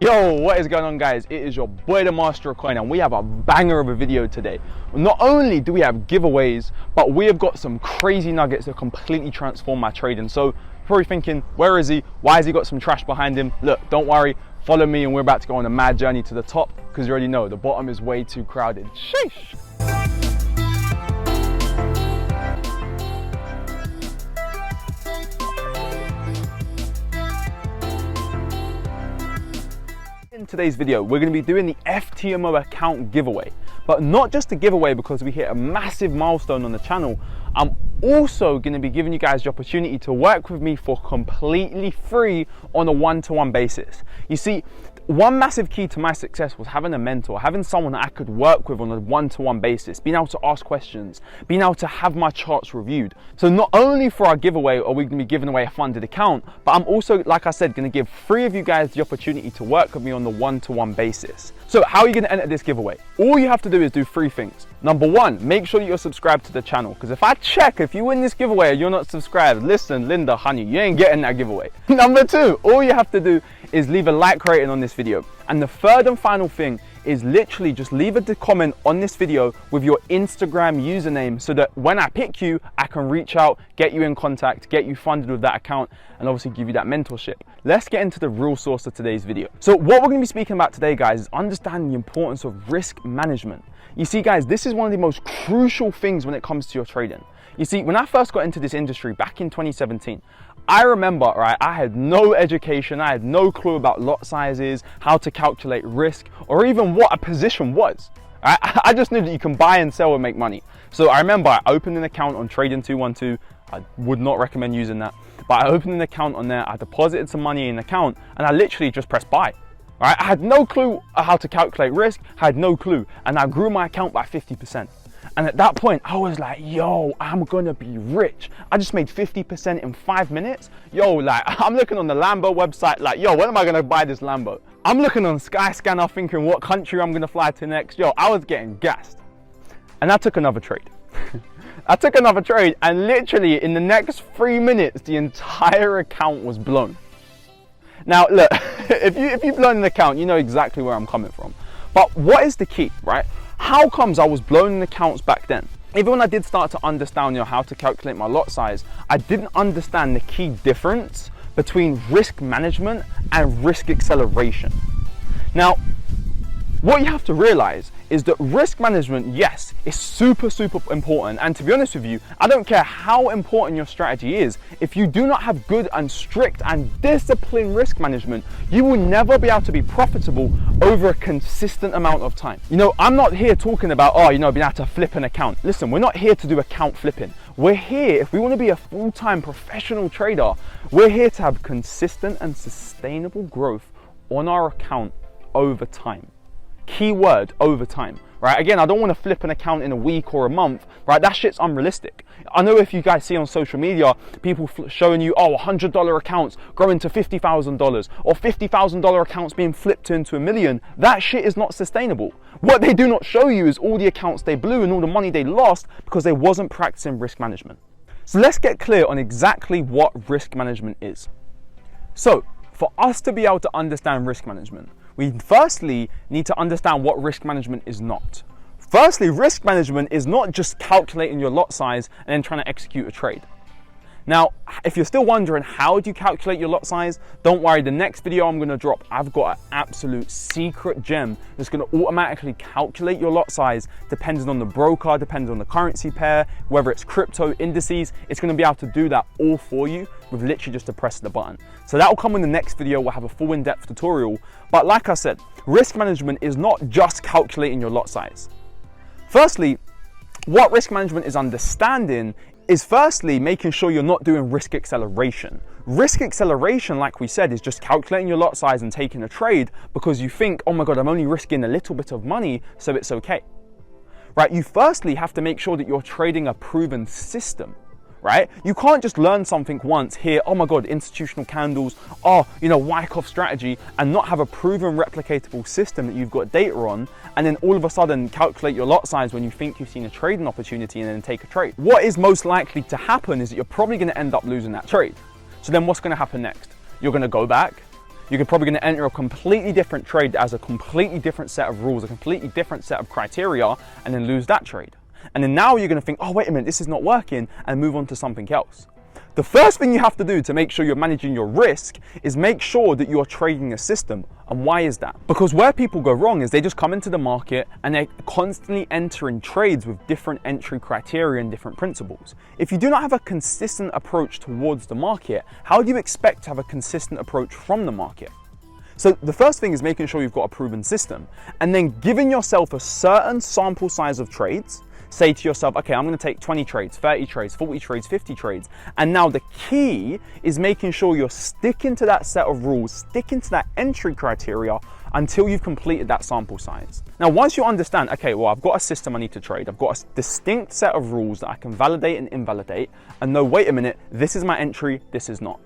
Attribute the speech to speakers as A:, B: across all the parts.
A: Yo, what is going on, guys? It is your boy the Master of Coin, and we have a banger of a video today. Not only do we have giveaways, but we have got some crazy nuggets that completely transform my trading. So you're probably thinking, where is he? Why has he got some trash behind him? Look, don't worry, follow me and we're about to go on a mad journey to the top, because you already know the bottom is way too crowded. Sheesh. In today's video, we're going to be doing the FTM account giveaway, but not just a giveaway because we hit a massive milestone on the channel. I'm also going to be giving you guys the opportunity to work with me for completely free on a one-to-one basis. You see, one massive key to my success was having a mentor, having someone that I could work with on a one-to-one basis, being able to ask questions, being able to have my charts reviewed. So not only for our giveaway are we going to be giving away a funded account, but I'm also, like I said, going to give 3 of you guys the opportunity to work with me on the one-to-one basis. So how are you going to enter this giveaway? All you have to do is do 3 things. Number 1, make sure that you're subscribed to the channel, because if you win this giveaway and you're not subscribed, listen, Linda, honey, you ain't getting that giveaway. Number 2, all you have to do is leave a like rating on this video. And the 3rd and final thing is literally just leave a comment on this video with your Instagram username, so that when I pick you, I can reach out, get you in contact, get you funded with that account, and obviously give you that mentorship. Let's get into the real source of today's video. So what we're going to be speaking about today, guys, is understanding the importance of risk management. You see, guys, this is one of the most crucial things when it comes to your trading. You see, when I first got into this industry back in 2017, I remember, right, I had no education, I had no clue about lot sizes, how to calculate risk, or even what a position was. Right? I just knew that you can buy and sell and make money. So I remember I opened an account on Trading 212. I would not recommend using that, but I opened an account on there, I deposited some money in an account, and I literally just pressed buy. Right? I had no clue how to calculate risk, I had no clue, and I grew my account by 50%. And at that point, I was like, yo, I'm gonna be rich. I just made 50% in 5 minutes. Yo, like, I'm looking on the Lambo website, like, yo, when am I gonna buy this Lambo? I'm looking on Skyscanner thinking what country I'm gonna fly to next. Yo, I was getting gassed. And I took another trade. I took another trade, and literally in the next 3 minutes, the entire account was blown. Now, look, if you've blown an account, you know exactly where I'm coming from. But what is the key, right? How comes I was blowing accounts back then? Even when I did start to understand, how to calculate my lot size, I didn't understand the key difference between risk management and risk acceleration. Now, what you have to realize is that risk management, yes, is super important. And to be honest with you, I don't care how important your strategy is. If you do not have good and strict and disciplined risk management, you will never be able to be profitable over a consistent amount of time. I'm not here talking about, being able to flip an account. Listen, we're not here to do account flipping. We're here, if we want to be a full-time professional trader, we're here to have consistent and sustainable growth on our account over time. Keyword, over time, right? Again, I don't want to flip an account in a week or a month, right? That shit's unrealistic. I know if you guys see on social media, people showing you, $100 accounts growing to $50,000 or $50,000 accounts being flipped into $1 million. That shit is not sustainable. What they do not show you is all the accounts they blew and all the money they lost because they wasn't practicing risk management. So let's get clear on exactly what risk management is. So for us to be able to understand risk management, we firstly need to understand what risk management is not. Firstly, risk management is not just calculating your lot size and then trying to execute a trade. Now, if you're still wondering how do you calculate your lot size, don't worry, the next video I'm going to drop, I've got an absolute secret gem that's going to automatically calculate your lot size depending on the broker, depending on the currency pair, whether it's crypto, indices. It's going to be able to do that all for you with literally just a press of the button. So that will come in the next video. We'll have a full in-depth tutorial. But like I said, risk management is not just calculating your lot size. Firstly, what risk management is understanding is firstly making sure you're not doing risk acceleration. Risk acceleration, like we said, is just calculating your lot size and taking a trade because you think, oh my God, I'm only risking a little bit of money, so it's okay. Right? You firstly have to make sure that you're trading a proven system. Right? You can't just learn something once, hear, oh my God, institutional candles, Wyckoff strategy, and not have a proven replicatable system that you've got data on, and then all of a sudden calculate your lot size when you think you've seen a trading opportunity and then take a trade. What is most likely to happen is that you're probably going to end up losing that trade. So then what's going to happen next? You're going to go back, You're probably going to enter a completely different trade that has a completely different set of rules, a completely different set of criteria, and then lose that trade. And then now you're going to think, oh, wait a minute, this is not working, and move on to something else. The first thing you have to do to make sure you're managing your risk is make sure that you're trading a system. And why is that? Because where people go wrong is they just come into the market and they're constantly entering trades with different entry criteria and different principles. If you do not have a consistent approach towards the market, how do you expect to have a consistent approach from the market? So the first thing is making sure you've got a proven system, and then giving yourself a certain sample size of trades. Say to yourself, okay, I'm going to take 20 trades, 30 trades, 40 trades, 50 trades. And now the key is making sure you're sticking to that set of rules, sticking to that entry criteria until you've completed that sample size. Now, once you understand, okay, well, I've got a system I need to trade. I've got a distinct set of rules that I can validate and invalidate. And no, wait a minute, this is my entry, this is not.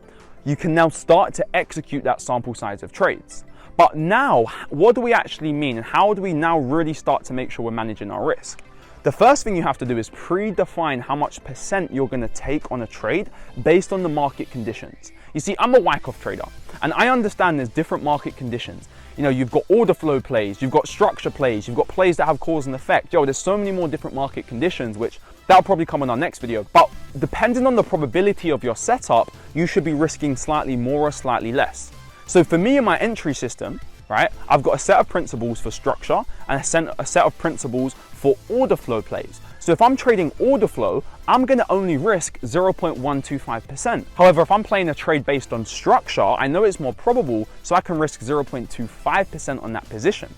A: You can now start to execute that sample size of trades. But now, what do we actually mean? And how do we now really start to make sure we're managing our risk? The first thing you have to do is predefine how much percent you're going to take on a trade based on the market conditions. You see, I'm a Wyckoff trader, and I understand there's different market conditions. You know, you've got order flow plays, you've got structure plays, you've got plays that have cause and effect. Yo, there's so many more different market conditions, which that'll probably come in our next video. But depending on the probability of your setup, you should be risking slightly more or slightly less. So for me in my entry system, right, I've got a set of principles for structure and a set of principles for order flow plays. So if I'm trading order flow, I'm going to only risk 0.125%. However, if I'm playing a trade based on structure, I know it's more probable, so I can risk 0.25% on that position.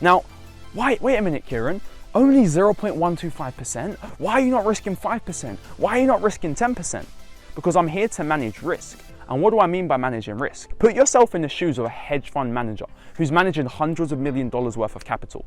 A: Now, wait a minute, Kieran, only 0.125%? Why are you not risking 5%? Why are you not risking 10%? Because I'm here to manage risk. And what do I mean by managing risk? Put yourself in the shoes of a hedge fund manager who's managing hundreds of million dollars worth of capital,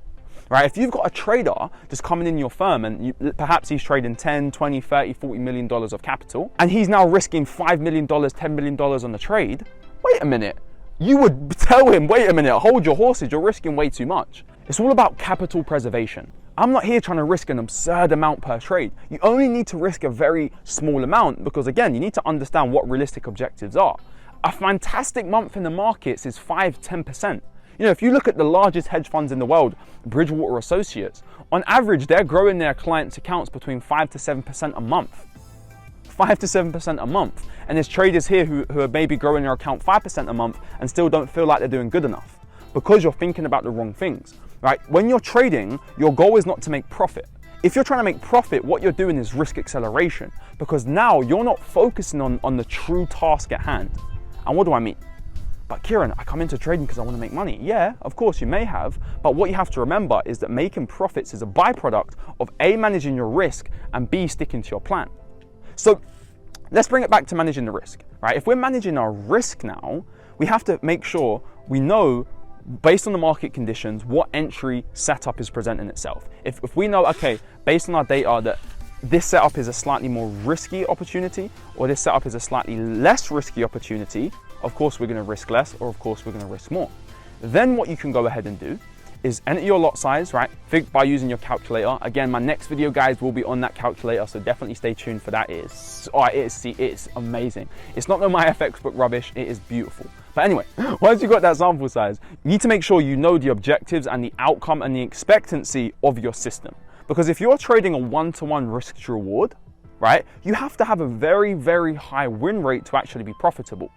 A: right? If you've got a trader just coming in your firm and perhaps he's trading 10, 20, 30, 40 million dollars of capital, and he's now risking $5 million, $10 million on the trade, wait a minute. You would tell him, wait a minute, hold your horses, you're risking way too much. It's all about capital preservation. I'm not here trying to risk an absurd amount per trade. You only need to risk a very small amount because, again, you need to understand what realistic objectives are. A fantastic month in the markets is 5-10%. You know, if you look at the largest hedge funds in the world, Bridgewater Associates, on average, they're growing their clients' accounts between 5 to 7% a month. 5 to 7% a month. And there's traders here who are maybe growing their account 5% a month and still don't feel like they're doing good enough because you're thinking about the wrong things. Right? When you're trading, your goal is not to make profit. If you're trying to make profit, what you're doing is risk acceleration because now you're not focusing on the true task at hand. And what do I mean? But Kieran, I come into trading because I want to make money. Yeah, of course you may have, but what you have to remember is that making profits is a byproduct of A, managing your risk, and B, sticking to your plan. So let's bring it back to managing the risk, right? If we're managing our risk now, we have to make sure we know based on the market conditions, what entry setup is presenting itself. If we know, okay, based on our data that this setup is a slightly more risky opportunity or this setup is a slightly less risky opportunity, of course we're gonna risk less or of course we're gonna risk more. Then what you can go ahead and do is enter your lot size, right? By using your calculator. Again, my next video, guys, will be on that calculator, so definitely stay tuned for that. It is amazing. It's not no my FX book rubbish, it is beautiful. But anyway, once you've got that sample size, you need to make sure you know the objectives and the outcome and the expectancy of your system. Because if you're trading a one-to-one risk to reward, right, you have to have a very, very high win rate to actually be profitable.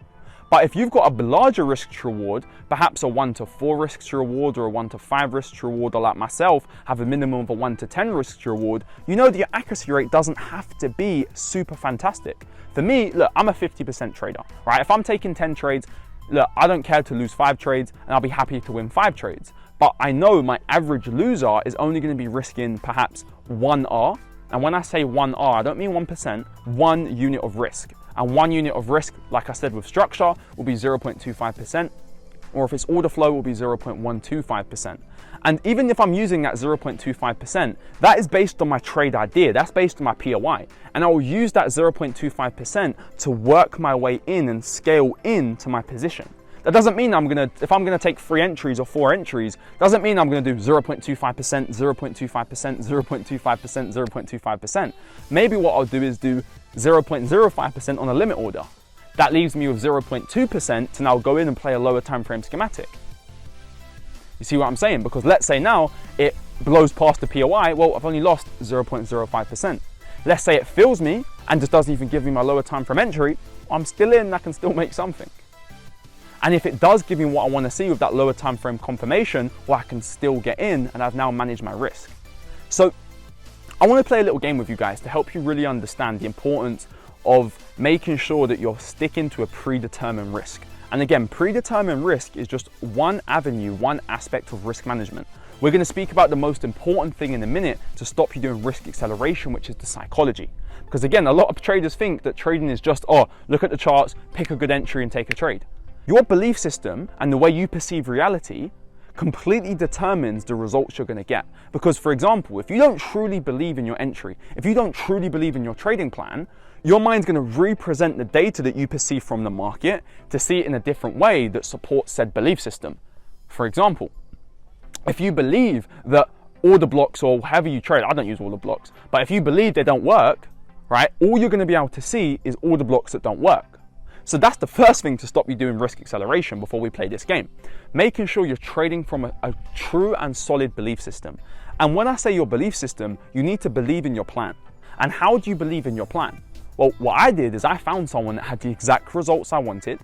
A: But if you've got a larger risk to reward, perhaps a 1-to-4 risk to reward or a 1-to-5 risk to reward, or like myself, have a minimum of a 1-to-10 risk to reward, you know that your accuracy rate doesn't have to be super fantastic. For me, look, I'm a 50% trader, right? If I'm taking 10 trades, look, I don't care to lose 5 trades and I'll be happy to win 5 trades. But I know my average loser is only going to be risking perhaps 1 R. And when I say 1 R, I don't mean 1%, 1 unit of risk. And 1 unit of risk, like I said with structure, will be 0.25%. Or if it's order flow, will be 0.125%. And even if I'm using that 0.25%, that is based on my trade idea. That's based on my POI. And I will use that 0.25% to work my way in and scale into my position. That doesn't mean if I'm gonna take 3 entries or 4 entries, doesn't mean I'm gonna do 0.25%, 0.25%, 0.25%, 0.25%. Maybe what I'll do is do 0.05% on a limit order. That leaves me with 0.2% to now go in and play a lower time frame schematic. You see what I'm saying? Because let's say now it blows past the POI, well, I've only lost 0.05%. Let's say it fills me and just doesn't even give me my lower time frame entry, I'm still in, I can still make something. And if it does give me what I want to see with that lower time frame confirmation, well, I can still get in and I've now managed my risk. So I want to play a little game with you guys to help you really understand the importance of making sure that you're sticking to a predetermined risk. And again, predetermined risk is just one avenue, one aspect of risk management. We're going to speak about the most important thing in a minute to stop you doing risk acceleration, which is the psychology. Because again, a lot of traders think that trading is just, oh, look at the charts, pick a good entry and take a trade. Your belief system and the way you perceive reality completely determines the results you're going to get. Because for example, if you don't truly believe in your entry, if you don't truly believe in your trading plan, your mind's going to represent the data that you perceive from the market to see it in a different way that supports said belief system. For example, if you believe that order blocks, or however you trade, I don't use order blocks, but if you believe they don't work, right, all you're going to be able to see is order blocks that don't work. So that's the first thing to stop you doing risk acceleration before we play this game. Making sure you're trading from a true and solid belief system. And when I say your belief system, you need to believe in your plan. And how do you believe in your plan? Well, what I did is I found someone that had the exact results I wanted,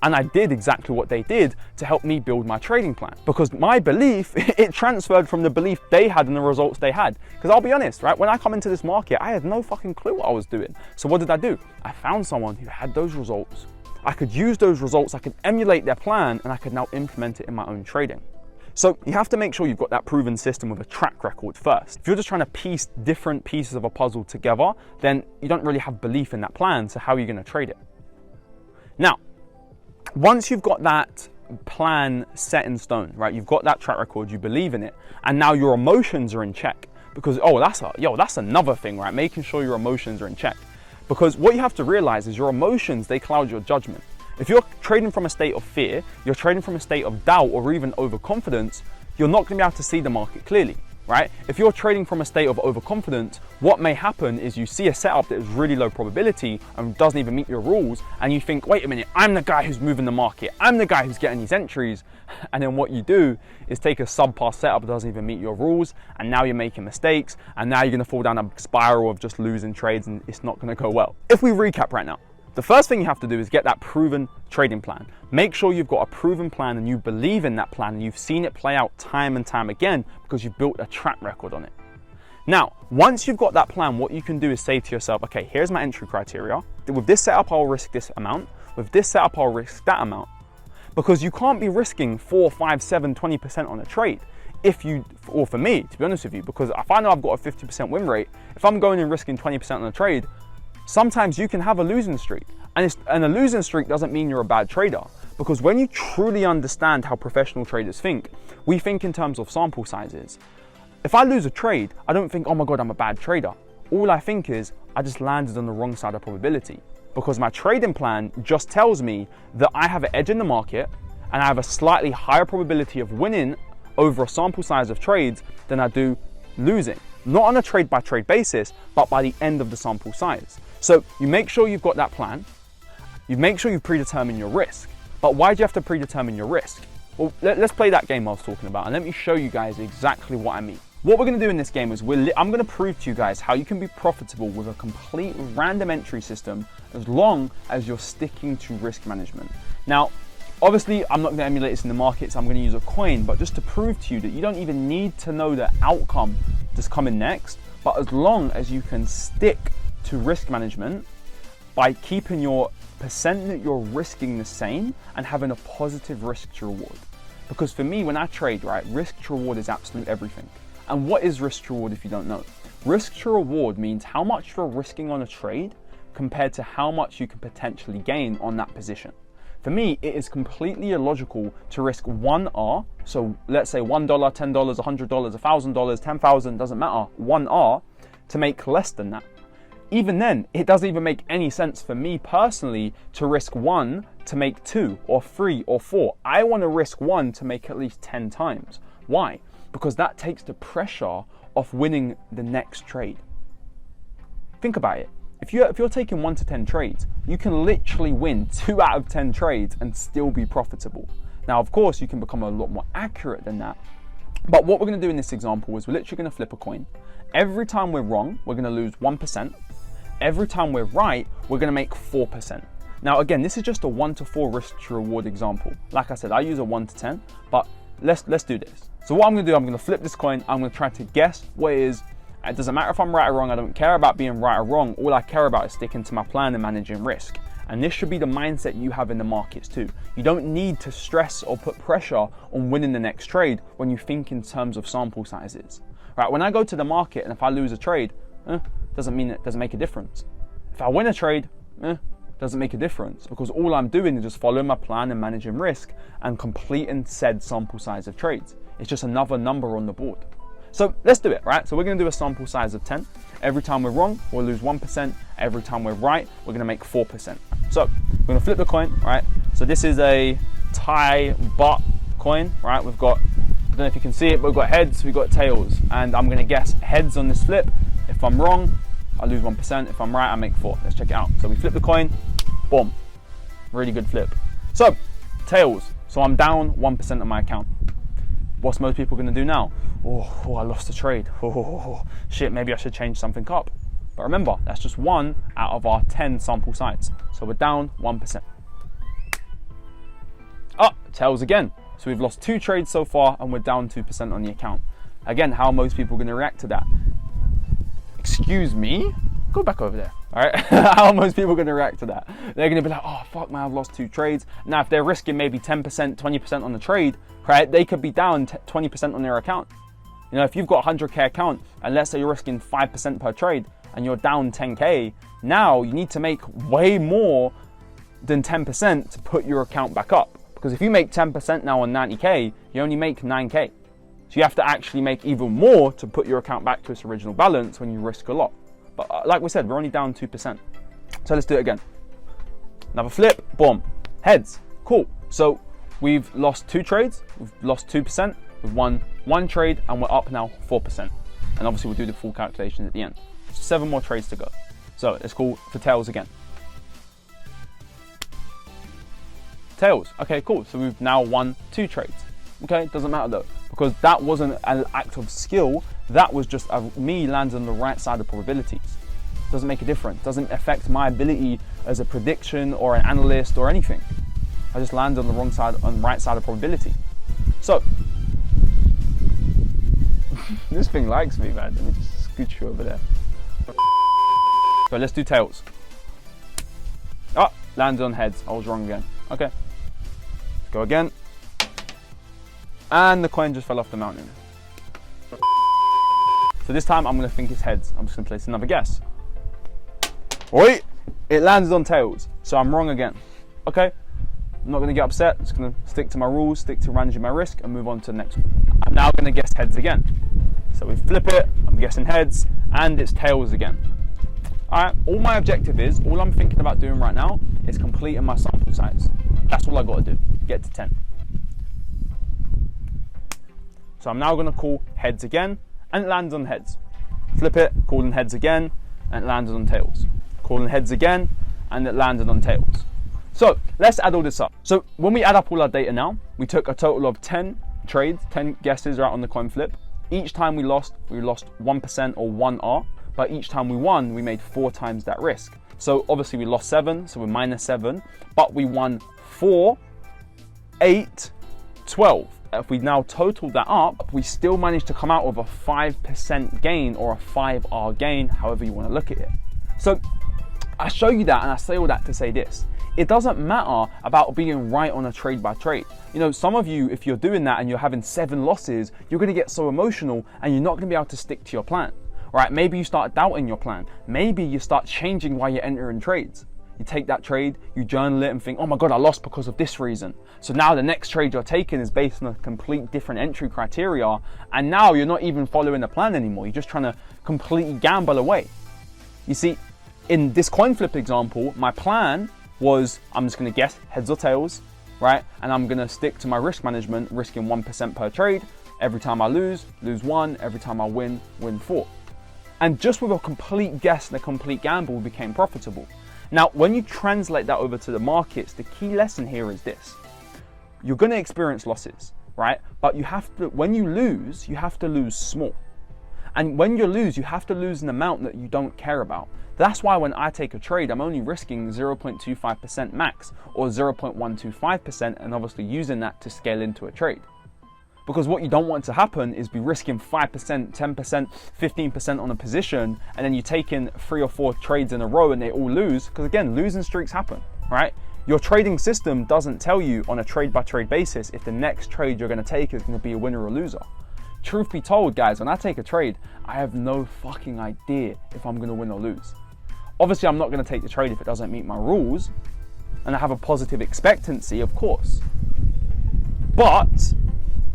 A: and I did exactly what they did to help me build my trading plan. Because my belief, it transferred from the belief they had and the results they had. Because I'll be honest, right? When I come into this market, I had no fucking clue what I was doing. So what did I do? I found someone who had those results. I could use those results, I could emulate their plan, and I could now implement it in my own trading. So you have to make sure you've got that proven system with a track record first. If you're just trying to piece different pieces of a puzzle together, then you don't really have belief in that plan, so how are you going to trade it? Now, once you've got that plan set in stone, right? You've got that track record, you believe in it, and now your emotions are in check. Because, oh, that's another thing, right? Making sure your emotions are in check. Because what you have to realize is your emotions, they cloud your judgment. If you're trading from a state of fear, you're trading from a state of doubt or even overconfidence, you're not going to be able to see the market clearly, right? If you're trading from a state of overconfidence, what may happen is you see a setup that is really low probability and doesn't even meet your rules, and you think, wait a minute, I'm the guy who's moving the market, I'm the guy who's getting these entries, and then what you do is take a subpar setup that doesn't even meet your rules, and now you're making mistakes, and now you're going to fall down a spiral of just losing trades, and it's not going to go well. If we recap right now, the first thing you have to do is get that proven trading plan. Make sure you've got a proven plan and you believe in that plan and you've seen it play out time and time again because you've built a track record on it. Now, once you've got that plan, what you can do is say to yourself, okay, here's my entry criteria. With this setup, I'll risk this amount. With this setup, I'll risk that amount. Because you can't be risking 4, 5, 7, 20% on a trade. Or for me, to be honest with you, because if I know I've got a 50% win rate, if I'm going and risking 20% on a trade, sometimes you can have a losing streak. And a losing streak doesn't mean you're a bad trader. Because when you truly understand how professional traders think, we think in terms of sample sizes. If I lose a trade, I don't think, oh my God, I'm a bad trader. All I think is, I just landed on the wrong side of probability. Because my trading plan just tells me that I have an edge in the market and I have a slightly higher probability of winning over a sample size of trades than I do losing. Not on a trade by trade basis, but by the end of the sample size. So you make sure you've got that plan. You make sure you predetermine your risk. But why do you have to predetermine your risk? Well, let's play that game I was talking about and let me show you guys exactly what I mean. What we're going to do in this game is I'm going to prove to you guys how you can be profitable with a complete random entry system as long as you're sticking to risk management. Now, obviously, I'm not going to emulate this in the market, so I'm going to use a coin, but just to prove to you that you don't even need to know the outcome that's coming next, but as long as you can stick to risk management by keeping your percent that you're risking the same and having a positive risk to reward. Because for me, when I trade, right, risk to reward is absolute everything. And what is risk to reward if you don't know? Risk to reward means how much you're risking on a trade compared to how much you can potentially gain on that position. For me, it is completely illogical to risk 1R, so let's say $1, $10, $100, $1,000, 10,000, doesn't matter, 1R, to make less than that. Even then, it doesn't even make any sense for me personally to risk 1 to make 2 or 3 or 4. I want to risk 1 to make at least 10 times. Why? Because that takes the pressure off winning the next trade. Think about it. If you're taking 1 to 10 trades, you can literally win 2 out of 10 trades and still be profitable. Now, of course, you can become a lot more accurate than that. But what we're going to do in this example is we're literally going to flip a coin. Every time we're wrong, we're going to lose 1%. Every time we're right, we're going to make 4%. Now, again, this is just a 1 to 4 risk to reward example. Like I said, I use a 1 to 10, but let's do this. So what I'm going to do, I'm going to flip this coin. I'm going to try to guess what it is. It doesn't matter if I'm right or wrong. I don't care about being right or wrong. All I care about is sticking to my plan and managing risk. And this should be the mindset you have in the markets too. You don't need to stress or put pressure on winning the next trade when you think in terms of sample sizes. Right? When I go to the market and if I lose a trade, doesn't mean it doesn't make a difference. If I win a trade, doesn't make a difference, because all I'm doing is just following my plan and managing risk and completing said sample size of trades. It's just another number on the board. So let's do it, right? So we're going to do a sample size of 10. Every time we're wrong, we'll lose 1%. Every time we're right, we're going to make 4%. So we're going to flip the coin, right? So this is a Thai baht coin, right? We've got, I don't know if you can see it, but we've got heads, we've got tails. And I'm going to guess heads on this flip. If I'm wrong, I lose 1%. If I'm right, I make 4. Let's check it out. So we flip the coin, boom. Really good flip. So tails. So I'm down 1% of my account. What's most people going to do now? Oh, I lost the trade. Oh, shit, maybe I should change something up. But remember, that's just 1 out of our 10 sample sites. So we're down 1%. Tails again. So we've lost 2 trades so far and we're down 2% on the account. Again, how are most people going to react to that? Excuse me? Go back over there. All right. How are most people going to react to that? They're going to be like, oh, fuck, man, I've lost 2 trades. Now, if they're risking maybe 10%, 20% on the trade, right, they could be down 20% on their account. You know, if you've got a 100K account and let's say you're risking 5% per trade and you're down 10K, now you need to make way more than 10% to put your account back up. Because if you make 10% now on 90K, you only make 9K. So you have to actually make even more to put your account back to its original balance when you risk a lot. But like we said, we're only down 2%. So let's do it again. Another flip, boom, heads, cool. So we've lost 2 trades, we've lost 2%, we've won 1 trade, and we're up now 4%. And obviously we'll do the full calculation at the end. 7 more trades to go. So let's call for tails again. Tails, okay, cool. So we've now won 2 trades. Okay, doesn't matter though, because that wasn't an act of skill. That was just me landing on the right side of probabilities. Doesn't make a difference. Doesn't affect my ability as a prediction or an analyst or anything. I just landed on the wrong side, on the right side of probability. So this thing likes me, man. Let me just scoot you over there. So let's do tails. Landed on heads. I was wrong again. Okay. Let's go again. And the coin just fell off the mountain. So this time I'm going to think it's heads. I'm just going to place another guess. Oi! It landed on tails. So I'm wrong again. Okay? I'm not going to get upset. I'm just going to stick to my rules, stick to managing my risk, and move on to the next one. I'm now going to guess heads again. So we flip it. I'm guessing heads. And it's tails again. Alright? All my objective is, all I'm thinking about doing right now is completing my sample size. That's all I got to do. Get to 10. So I'm now going to call heads again, and it lands on heads. Flip it, calling heads again, and it landed on tails. Calling heads again, and it landed on tails. So let's add all this up. So when we add up all our data now, we took a total of 10 trades, 10 guesses right on the coin flip. Each time we lost 1% or 1R, but each time we won, we made 4 times that risk. So obviously we lost 7, so we're minus 7, but we won 4, 8, 12. If we now total that up, we still managed to come out with a 5% gain or a 5R gain, however you want to look at it. So I show you that and I say all that to say this. It doesn't matter about being right on a trade by trade. You know, some of you, if you're doing that and you're having 7 losses, you're going to get so emotional and you're not going to be able to stick to your plan. Right? Maybe you start doubting your plan. Maybe you start changing why you're entering trades. You take that trade, you journal it and think, oh my God, I lost because of this reason. So now the next trade you're taking is based on a complete different entry criteria. And now you're not even following the plan anymore. You're just trying to completely gamble away. You see, in this coin flip example, my plan was I'm just going to guess heads or tails, right? And I'm going to stick to my risk management, risking 1% per trade. Every time I lose 1. Every time I win 4. And just with a complete guess and a complete gamble, we became profitable. Now, when you translate that over to the markets, the key lesson here is this. You're going to experience losses, right? But you have to, when you lose, you have to lose small. And when you lose, you have to lose an amount that you don't care about. That's why when I take a trade, I'm only risking 0.25% max or 0.125%, and obviously using that to scale into a trade. Because what you don't want to happen is be risking 5%, 10%, 15% on a position, and then you take in 3 or 4 trades in a row and they all lose. Because again, losing streaks happen, right? Your trading system doesn't tell you on a trade by trade basis if the next trade you're going to take is going to be a winner or a loser. Truth be told, guys, when I take a trade, I have no fucking idea if I'm going to win or lose. Obviously, I'm not going to take the trade if it doesn't meet my rules, and I have a positive expectancy, of course. But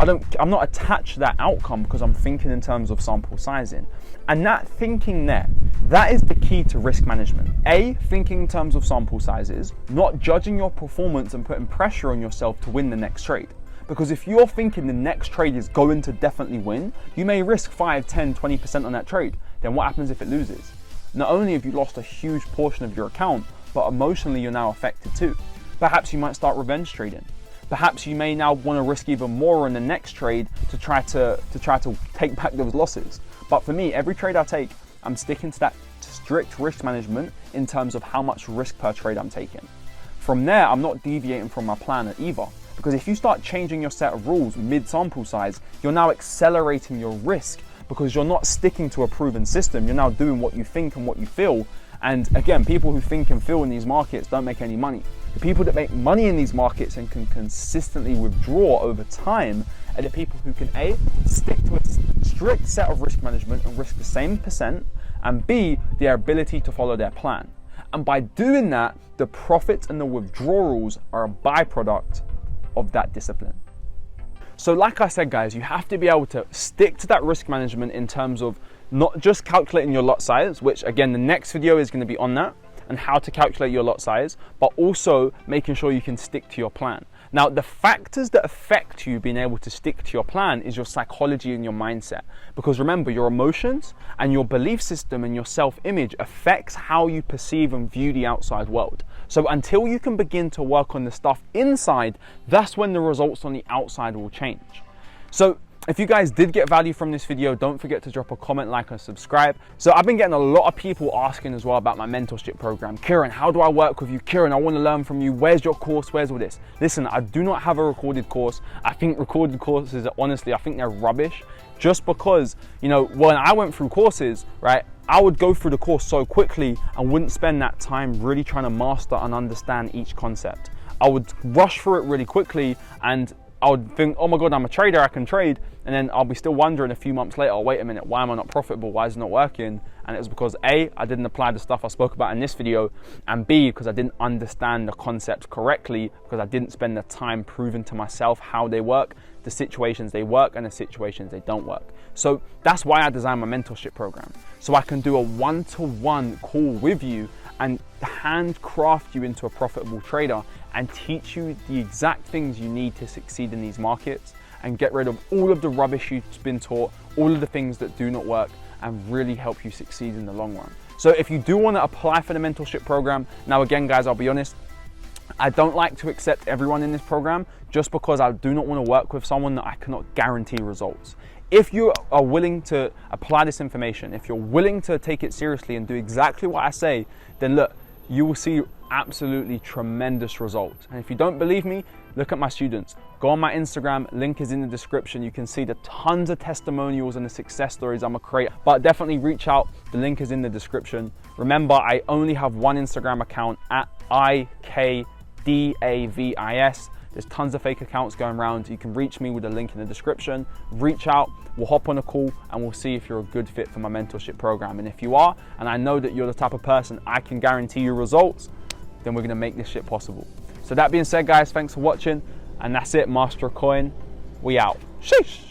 A: I'm not attached to that outcome because I'm thinking in terms of sample sizing. And that thinking there, that is the key to risk management. A, thinking in terms of sample sizes, not judging your performance and putting pressure on yourself to win the next trade. Because if you're thinking the next trade is going to definitely win, you may risk 5, 10, 20% on that trade. Then what happens if it loses? Not only have you lost a huge portion of your account, but emotionally you're now affected too. Perhaps you might start revenge trading. Perhaps you may now want to risk even more in the next trade to try to take back those losses. But for me, every trade I take, I'm sticking to that strict risk management in terms of how much risk per trade I'm taking. From there, I'm not deviating from my plan either. Because if you start changing your set of rules mid-sample size, you're now accelerating your risk because you're not sticking to a proven system. You're now doing what you think and what you feel. And again, people who think and feel in these markets don't make any money. The people that make money in these markets and can consistently withdraw over time are the people who can A, stick to a strict set of risk management and risk the same percent, and B, their ability to follow their plan. And by doing that, the profits and the withdrawals are a byproduct of that discipline. So like I said, guys, you have to be able to stick to that risk management in terms of not just calculating your lot size, which again, the next video is going to be on that and how to calculate your lot size, but also making sure you can stick to your plan. Now, the factors that affect you being able to stick to your plan is your psychology and your mindset. Because remember, your emotions and your belief system and your self-image affects how you perceive and view the outside world. So until you can begin to work on the stuff inside, that's when the results on the outside will change. So if you guys did get value from this video, don't forget to drop a comment, like, and subscribe. So I've been getting a lot of people asking as well about my mentorship program. Kieran, how do I work with you? Kieran, I want to learn from you. Where's your course? Where's all this? Listen, I do not have a recorded course. I think recorded courses, honestly, I think they're rubbish. Just because, you know, when I went through courses, right, I would go through the course so quickly and wouldn't spend that time really trying to master and understand each concept. I would rush through it really quickly and I would think, oh my God, I'm a trader, I can trade. And then I'll be still wondering a few months later, oh, wait a minute, why am I not profitable? Why is it not working? And it was because A, I didn't apply the stuff I spoke about in this video, and B, because I didn't understand the concepts correctly, because I didn't spend the time proving to myself how they work, the situations they work and the situations they don't work. So that's why I designed my mentorship program. So I can do a one-to-one call with you and handcraft you into a profitable trader and teach you the exact things you need to succeed in these markets and get rid of all of the rubbish you've been taught, all of the things that do not work, and really help you succeed in the long run. So if you do want to apply for the mentorship program, now again, guys, I'll be honest, I don't like to accept everyone in this program just because I do not want to work with someone that I cannot guarantee results. If you are willing to apply this information, if you're willing to take it seriously and do exactly what I say, then look, you will see absolutely tremendous results. And if you don't believe me, look at my students. Go on my Instagram, link is in the description. You can see the tons of testimonials and the success stories I'm gonna create, but definitely reach out. The link is in the description. Remember, I only have one Instagram account at IKDAVIS. There's tons of fake accounts going around. You can reach me with a link in the description. Reach out, we'll hop on a call and we'll see if you're a good fit for my mentorship program. And if you are, and I know that you're the type of person I can guarantee you results, then we're gonna make this shit possible. So that being said, guys, thanks for watching. And that's it, Master of Coin. We out. Sheesh.